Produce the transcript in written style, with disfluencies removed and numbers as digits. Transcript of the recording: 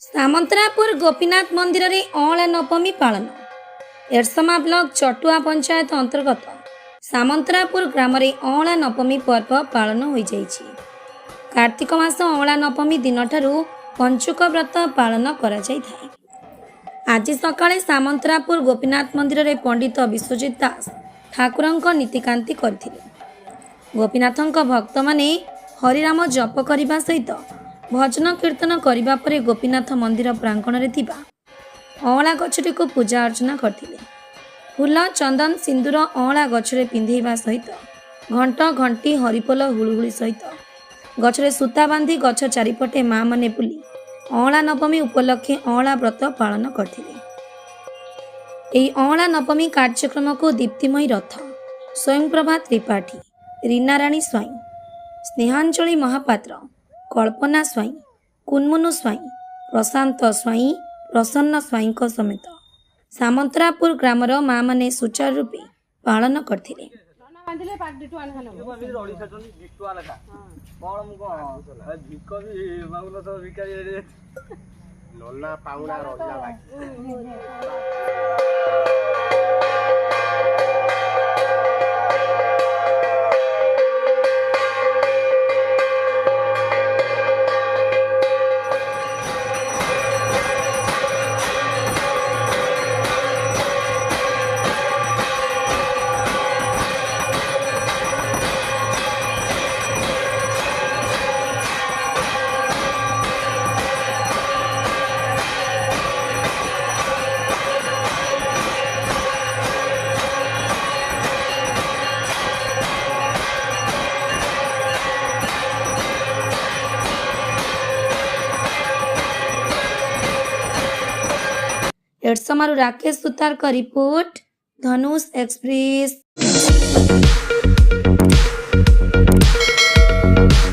सामंतरापुर गोपीनाथ मंदिर रे अँला नवमी पालन। एरसमा ब्लॉक चटुआ पंचायत अंतर्गत सामंतरापुर ग्राम रे अँला नवमी पर्व पालन हो जाइछि। कार्तिक मास अँला नवमी दिन ठारू पंचुक व्रत पालन करा जाय थाए। आज सकाळे सामंतरापुर गोपीनाथ मंदिर रे पंडित विश्वजित दास ठाकुरंक नीतिकांति करथिले। गोपीनाथंक भक्त माने हरिनाम जप करने सहित भजन कीर्तन करने पर गोपीनाथ मंदिर प्रांगण में थिबा अँला गछटी को पूजा अर्चना करथिले। फूल चंदन सिंदूर अँला गछरे पिंधेवा सहित घंट घंटी हरिपोल हुलुहुली सहित गछरे सूता बांधी गछ चारिपटे माँ माने बुली अँला नवमी उपलक्षे अँला व्रत पालन करथिले। एही अँला नवमी कार्यक्रम को दीप्तिमयी रथ स्वयंप्रभा त्रिपाठी, रीना राणी स्वाई, स्नेहांजलि महापात्र, कल्पना स्वाई, कुनमुनु स्वाई, प्रशांत स्वाई, प्रसन्न स्वाई समेत सामंतरापुर ग्रामर माँ माने सुचारू रूपे पालन करथिले। एडसमारू राकेश सुतार का रिपोर्ट, धनुष एक्सप्रेस।